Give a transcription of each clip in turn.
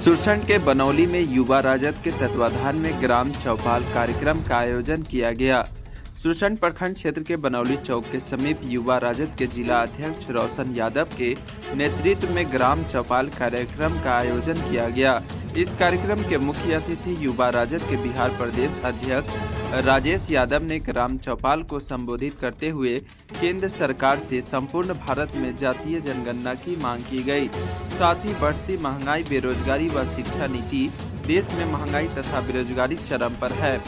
सुरसंड के बनौली में युवा राजद के तत्वाधान में ग्राम चौपाल कार्यक्रम का आयोजन किया गया। सुरसंड प्रखंड क्षेत्र के बनौली चौक के समीप युवा राजद के जिला अध्यक्ष रोशन यादव के नेतृत्व में ग्राम चौपाल कार्यक्रम का आयोजन किया गया। इस कार्यक्रम के मुख्य अतिथि युवा राजद के बिहार प्रदेश अध्यक्ष राजेश यादव ने ग्राम चौपाल को संबोधित करते हुए केंद्र सरकार से संपूर्ण भारत में जातीय जनगणना की मांग की गई। साथ ही बढ़ती महंगाई, बेरोजगारी व शिक्षा नीति, देश में महंगाई तथा बेरोजगारी चरम पर है,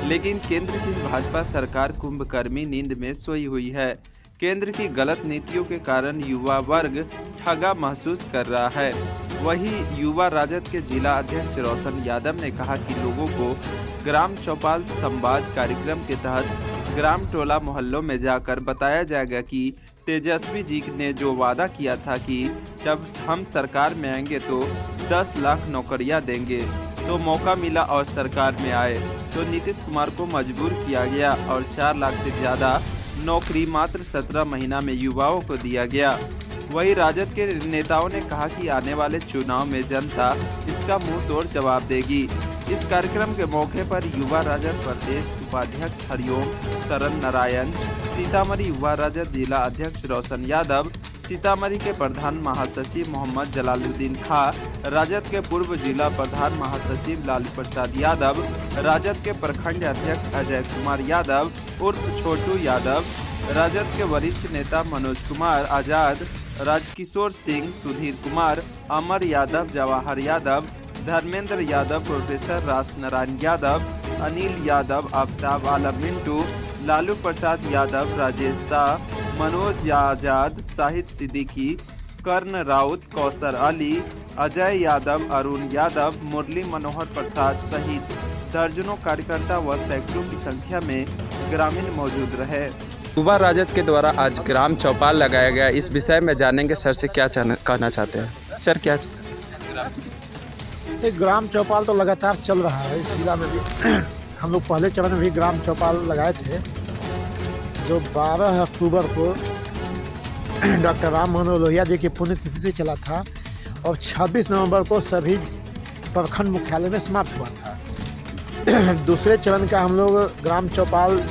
लेकिन केंद्र की भाजपा सरकार कुंभकर्णी नींद में सोई हुई है। केंद्र की गलत नीतियों के कारण युवा वर्ग ठगा महसूस कर रहा है। वहीं युवा राजद के जिला अध्यक्ष रोशन यादव ने कहा कि लोगों को ग्राम चौपाल संवाद कार्यक्रम के तहत ग्राम टोला मोहल्लों में जाकर बताया जाएगा कि तेजस्वी जी ने जो वादा किया था कि जब हम सरकार में आएंगे तो 10 लाख नौकरियां देंगे, तो मौका मिला और सरकार में आए तो नीतीश कुमार को मजबूर किया गया और 4 लाख से ज़्यादा नौकरी मात्र 17 महीना में युवाओं को दिया गया। वहीं राजद के नेताओं ने कहा कि आने वाले चुनाव में जनता इसका मुंह तोड़ जवाब देगी। इस कार्यक्रम के मौके पर युवा राजद प्रदेश उपाध्यक्ष हरिओम शरण नारायण, सीतामढ़ी युवा राजद जिला अध्यक्ष रोशन यादव, सीतामढ़ी के प्रधान महासचिव मोहम्मद जलालुद्दीन खां, राजद के पूर्व जिला प्रधान महासचिव लालू प्रसाद यादव, राजद के प्रखंड अध्यक्ष अजय कुमार यादव उर्फ छोटू यादव, राजद के वरिष्ठ नेता मनोज कुमार आजाद, राजकिशोर सिंह, सुधीर कुमार, अमर यादव, जवाहर यादव, धर्मेंद्र यादव, प्रोफेसर रास नारायण यादव, अनिल यादव, आफ्ताब आलम मिंटू, लालू प्रसाद यादव, राजेश शाह, मनोज आजाद, शाहिद सिद्दीकी, कर्ण राउत, कौसर अली, अजय यादव, अरुण यादव, मुरली मनोहर प्रसाद सहित दर्जनों कार्यकर्ता व सैकड़ों की संख्या में ग्रामीण मौजूद रहे। युवा राजद के द्वारा आज ग्राम चौपाल लगाया गया, इस विषय में जानेंगे सर से क्या कहना चाहते हैं। सर क्या एक ग्राम चौपाल तो लगातार चल रहा है इस जिला में भी। हम लोग पहले चरण में भी ग्राम चौपाल लगाए थे, जो 12 अक्टूबर को डॉक्टर राम मनोहर लोहिया जी की पुण्यतिथि से चला था और 26 नवंबर को सभी प्रखंड मुख्यालय में समाप्त हुआ था। दूसरे चरण का हम लोग ग्राम चौपाल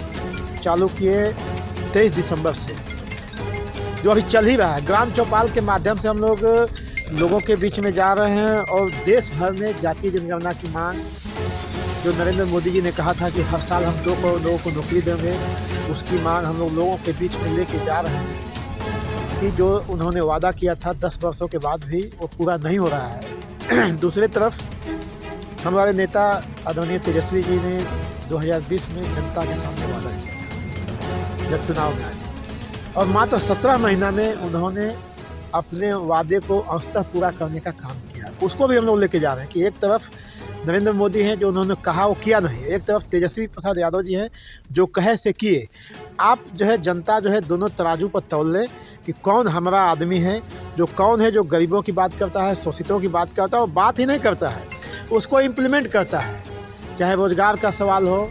चालू किए 23 दिसंबर से, जो अभी चल ही रहा है। ग्राम चौपाल के माध्यम से हम लोग लोगों के बीच में जा रहे हैं और देश भर में जातीय जनगणना की मांग, जो नरेंद्र मोदी जी ने कहा था कि हर साल हम 2 करोड़ लोगों को नौकरी देंगे, उसकी मांग हम लोगों के बीच में लेके जा रहे हैं कि जो उन्होंने वादा किया था 10 वर्षों के बाद भी वो पूरा नहीं हो रहा है। दूसरी तरफ हमारे नेता आदरणीय तेजस्वी जी ने 2020 में जनता के सामने वादा किया था जब चुनाव में आए थे, और मात्र 17 महीना में उन्होंने अपने वादे को अंशतः पूरा करने का काम किया। उसको भी हम लोग लेके जा रहे हैं कि एक तरफ नरेंद्र मोदी हैं जो उन्होंने कहा वो किया नहीं, एक तरफ तेजस्वी प्रसाद यादव जी हैं जो कहे से किए। आप जो है जनता जो है दोनों तराजू पर तौल ले कि कौन हमारा आदमी है, जो कौन है जो गरीबों की बात करता है, शोषितों की बात करता है और बात ही नहीं करता है, उसको इम्प्लीमेंट करता है। चाहे रोजगार का सवाल हो,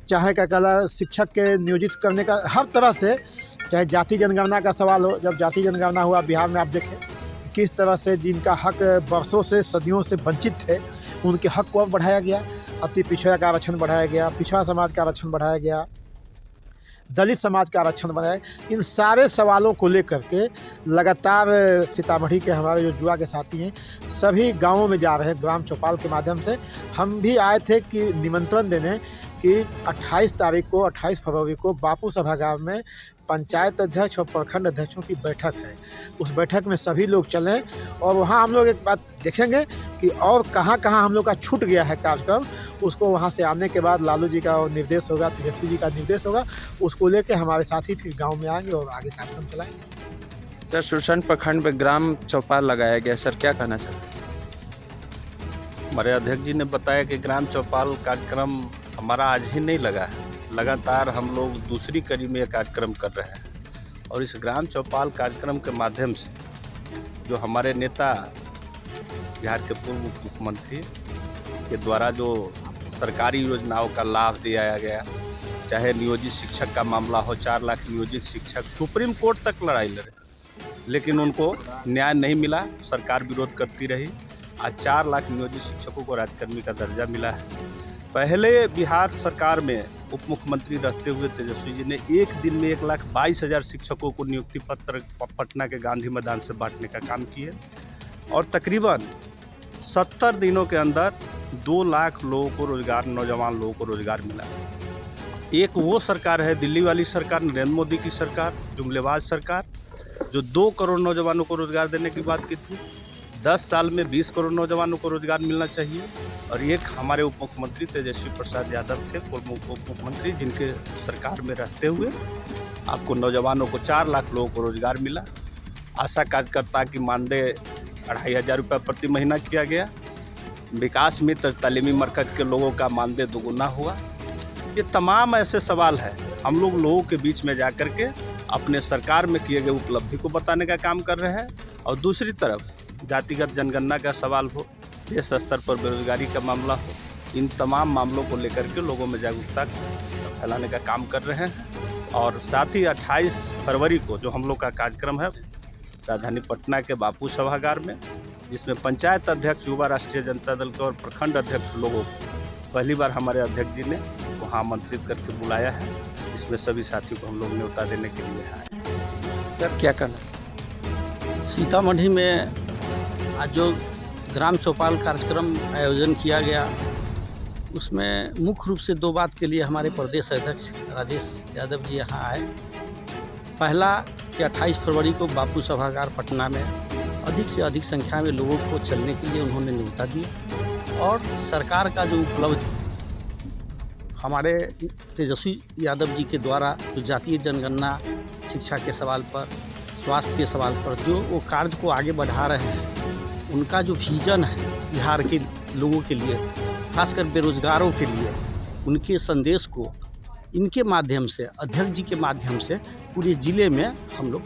चाहे क्या कहला शिक्षक के नियोजित करने का, हर तरह से, चाहे जाति जनगणना का सवाल हो। जब जाति जनगणना हुआ बिहार में, आप देखें किस तरह से जिनका हक वर्षों से सदियों से वंचित थे उनके हक को अब बढ़ाया गया, अति पिछड़ा का आरक्षण बढ़ाया गया, पिछड़ा समाज का आरक्षण बढ़ाया गया, दलित समाज का आरक्षण बढ़ाया। इन सारे सवालों को लेकर के लगातार सीतामढ़ी के हमारे जो युवा के साथी हैं सभी गाँवों में जा रहे हैं ग्राम चौपाल के माध्यम से। हम भी आए थे कि निमंत्रण देने कि 28 फरवरी को बापू सभागार में पंचायत अध्यक्ष और प्रखंड अध्यक्षों की बैठक है। उस बैठक में सभी लोग चलें और वहाँ हम लोग एक बात देखेंगे कि और कहाँ कहाँ हम लोग का छूट गया है कार्यक्रम, उसको वहाँ से आने के बाद लालू जी का निर्देश होगा, तेजस्वी जी का निर्देश होगा, उसको लेके हमारे साथी फिर गाँव में आएंगे और आगे कार्यक्रम चलाएंगे। सर, सुरसंड प्रखंड में ग्राम चौपाल लगाया गया, सर क्या कहना चाहते हैं। हमारे अध्यक्ष जी ने बताया कि ग्राम चौपाल कार्यक्रम हमारा आज ही नहीं लगा है, लगातार हम लोग दूसरी कड़ी में कार्यक्रम कर रहे हैं। और इस ग्राम चौपाल कार्यक्रम के माध्यम से जो हमारे नेता बिहार के पूर्व मुख्यमंत्री के द्वारा जो सरकारी योजनाओं का लाभ दिया गया, चाहे नियोजित शिक्षक का मामला हो, 4 लाख नियोजित शिक्षक सुप्रीम कोर्ट तक लड़ाई लड़े, लेकिन उनको न्याय नहीं मिला, सरकार विरोध करती रही। आज 4 लाख नियोजित शिक्षकों को राजकर्मी का दर्जा मिला है। पहले बिहार सरकार में उप मुख्यमंत्री रहते हुए तेजस्वी जी ने एक दिन में 1,22,000 शिक्षकों को नियुक्ति पत्र पटना के गांधी मैदान से बांटने का काम किए और तकरीबन 70 दिनों के अंदर 2 लाख लोगों को रोजगार, नौजवान लोगों को रोजगार मिला। एक वो सरकार है दिल्ली वाली सरकार, नरेंद्र मोदी की सरकार, जुमलेबाज सरकार, जो 2 करोड़ नौजवानों को रोजगार देने की बात की थी। 10 साल में 20 करोड़ नौजवानों को रोजगार मिलना चाहिए। और एक हमारे उप मुख्यमंत्री तेजस्वी प्रसाद यादव थे, पूर्व उप मुख्यमंत्री, जिनके सरकार में रहते हुए आपको नौजवानों को 4 लाख लोगों को रोजगार मिला। आशा कार्यकर्ता की मानदेय 2,500 रुपये प्रति महीना किया गया। विकास मित्र तालीमी मरकज के लोगों का मानदेय दोगुना हुआ। ये तमाम ऐसे सवाल है, हम लोग लोगों के बीच में जा कर के अपने सरकार में किए गए उपलब्धि को बताने का काम कर रहे हैं। और दूसरी तरफ जातिगत जनगणना का सवाल हो, देश स्तर पर बेरोजगारी का मामला हो, इन तमाम मामलों को लेकर के लोगों में जागरूकता फैलाने का काम कर रहे हैं। और साथ ही 28 फरवरी को जो हम लोग का कार्यक्रम है राजधानी पटना के बापू सभागार में, जिसमें पंचायत अध्यक्ष, युवा राष्ट्रीय जनता दल के और प्रखंड अध्यक्ष लोगों को पहली बार हमारे अध्यक्ष जी ने वहाँ आमंत्रित करके बुलाया है। इसमें सभी साथियों को हम लोग न्योता देने के लिए आए। सर क्या करना? सीतामढ़ी में आज जो ग्राम चौपाल कार्यक्रम आयोजन किया गया, उसमें मुख्य रूप से 2 बात के लिए हमारे प्रदेश अध्यक्ष राजेश यादव जी यहाँ आए। पहला कि 28 फरवरी को बापू सभागार पटना में अधिक से अधिक संख्या में लोगों को चलने के लिए उन्होंने न्योता दिया। और सरकार का जो उपलब्धि हमारे तेजस्वी यादव जी के द्वारा जो जातीय जनगणना, शिक्षा के सवाल पर, स्वास्थ्य के सवाल पर जो वो कार्य को आगे बढ़ा रहे हैं, उनका जो विजन है बिहार के लोगों के लिए, खासकर बेरोजगारों के लिए, उनके संदेश को इनके माध्यम से, अध्यक्ष जी के माध्यम से पूरे ज़िले में हम लोग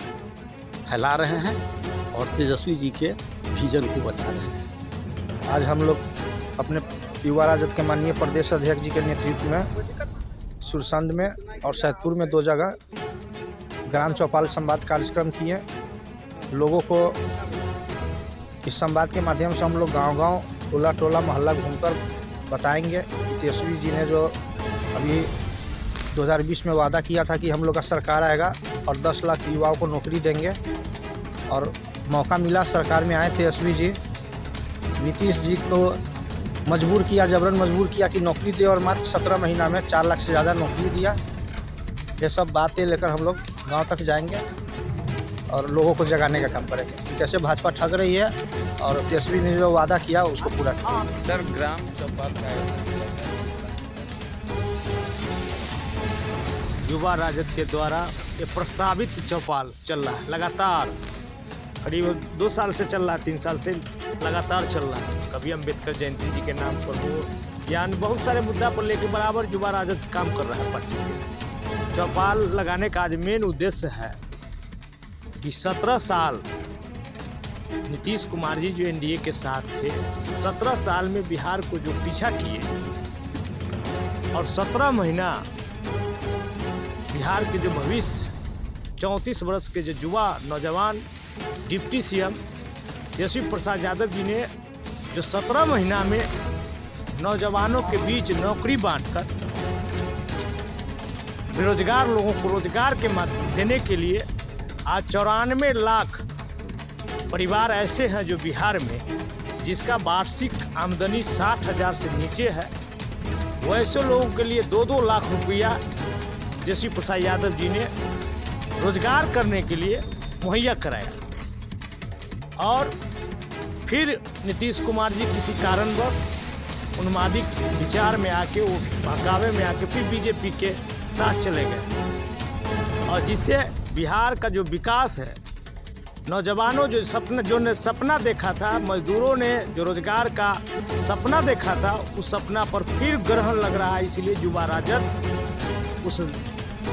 फैला रहे हैं और तेजस्वी जी के विजन को बता रहे हैं। आज हम लोग अपने युवा राजद के माननीय प्रदेश अध्यक्ष जी के नेतृत्व में सुरसंड में और सैदपुर में 2 जगह ग्राम चौपाल संवाद कार्यक्रम किए। लोगों को इस संवाद के माध्यम से हम लोग गांव-गांव, टोला-टोला, मोहल्ला घूमकर बताएंगे कि तेजस्वी जी ने जो अभी 2020 में वादा किया था कि हम लोग का सरकार आएगा और 10 लाख युवाओं को नौकरी देंगे, और मौका मिला, सरकार में आए तेजस्वी जी। नीतीश जी को मजबूर किया, जबरन मजबूर किया कि नौकरी दे, और मात्र 17 महीना में 4 लाख से ज़्यादा नौकरी दिया। ये सब बातें लेकर हम लोग गांव तक जाएंगे और लोगों को जगाने का काम करेंगे। कैसे भाजपा ठग रही है और तेजस्वी ने जो वादा किया उसको पूरा किया। सर ग्राम चौपाल का युवा राजद के द्वारा ये प्रस्तावित चौपाल चल रहा है, लगातार करीब 2 साल से चल रहा है, 3 साल से लगातार चल रहा है। कभी अम्बेडकर जयंती जी के नाम पर हो, यानी बहुत सारे मुद्दा पर लेकर बराबर युवा राजद काम कर रहा है पार्टी में। चौपाल लगाने का आज मेन उद्देश्य है कि 17 साल नीतीश कुमार जी जो एनडीए के साथ थे, 17 साल में बिहार को जो पीछा किए और 17 महीना बिहार के जो भविष्य 34 वर्ष के जो युवा नौजवान डिप्टी सीएम तेजस्वी प्रसाद यादव जी ने जो 17 महीना में नौजवानों के बीच नौकरी बांटकर बेरोजगार लोगों को रोजगार के माध्यम देने के लिए आज 94 लाख परिवार ऐसे हैं जो बिहार में जिसका वार्षिक आमदनी 60,000 से नीचे है, वैसे लोगों के लिए 2-2 लाख रुपया तेजस्वी प्रसाद यादव जी ने रोजगार करने के लिए मुहैया कराया। और फिर नीतीश कुमार जी किसी कारणवश उन्मादिक विचार में आके, वो बहकावे में आके फिर बीजेपी के साथ चले गए, और जिससे बिहार का जो विकास है, नौजवानों जो सपना देखा था, मजदूरों ने जो रोजगार का सपना देखा था, उस सपना पर फिर ग्रहण लग रहा है। इसलिए युवा राजद उस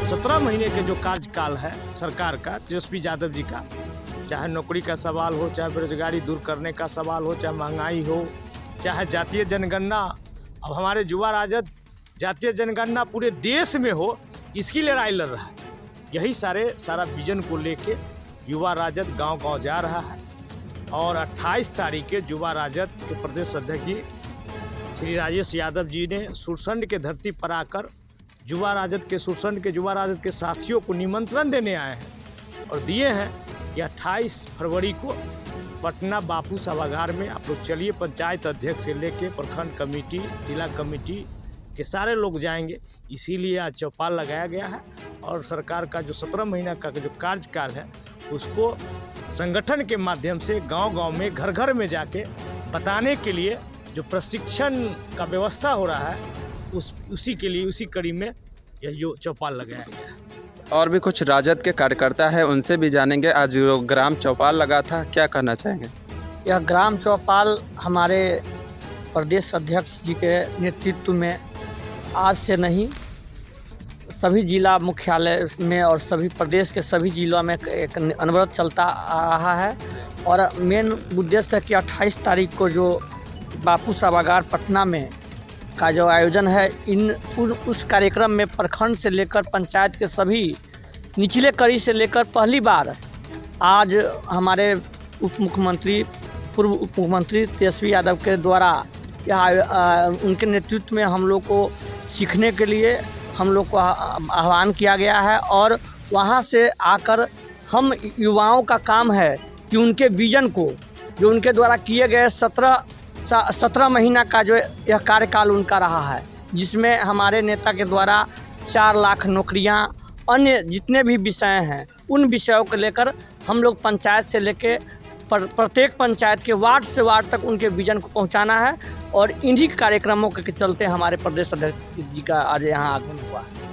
17 महीने के जो कार्यकाल है सरकार का, तेजस्वी यादव जी का, चाहे नौकरी का सवाल हो, चाहे बेरोजगारी दूर करने का सवाल हो, चाहे महंगाई हो, चाहे जातीय जनगणना, अब हमारे युवा राजद जातीय जनगणना पूरे देश में हो, इसकी लड़ाई लड़ रहा है। यही सारा विजन को लेके युवा राजद गांव-गांव जा रहा है और 28 तारीख के युवा राजद के प्रदेश अध्यक्ष जी श्री राजेश यादव जी ने सुरसंड के धरती पर आकर युवा राजद के साथियों को निमंत्रण देने आए हैं और दिए हैं कि 28 फरवरी को पटना बापू सभागार में आप लोग चलिए। पंचायत अध्यक्ष से लेके प्रखंड कमेटी, जिला कमेटी के सारे लोग जाएंगे। इसीलिए आज चौपाल लगाया गया है और सरकार का जो 17 महीना का जो कार्यकाल है उसको संगठन के माध्यम से गांव-गांव में, घर-घर में जाके बताने के लिए जो प्रशिक्षण का व्यवस्था हो रहा है उसी के लिए, उसी कड़ी में यह जो चौपाल लगाया गया है। और भी कुछ राजद के कार्यकर्ता हैं, उनसे भी जानेंगे। आज जो ग्राम चौपाल लगा था, क्या कहना चाहेंगे? यह ग्राम चौपाल हमारे प्रदेश अध्यक्ष जी के नेतृत्व में आज से नहीं, सभी जिला मुख्यालय में और सभी प्रदेश के सभी जिलों में एक अनवरत चलता आ रहा है। और मेन उद्देश्य है कि 28 तारीख को जो बापू सभागार पटना में का जो आयोजन है, उस कार्यक्रम में प्रखंड से लेकर पंचायत के सभी निचले कड़ी से लेकर पहली बार आज हमारे पूर्व उप मुख्यमंत्री तेजस्वी यादव के द्वारा उनके नेतृत्व में हम लोग को सीखने के लिए हम लोग को आह्वान किया गया है। और वहाँ से आकर हम युवाओं का काम है कि उनके विजन को, जो उनके द्वारा किए गए 17 महीना का जो यह कार्यकाल उनका रहा है, जिसमें हमारे नेता के द्वारा 4 लाख नौकरियां, अन्य जितने भी विषय हैं उन विषयों को लेकर हम लोग पंचायत से लेकर प्रत्येक पंचायत के वार्ड से वार्ड तक उनके विजन को पहुंचाना है। और इन्हीं कार्यक्रमों के चलते हमारे प्रदेश अध्यक्ष जी का आज यहाँ आगमन हुआ है।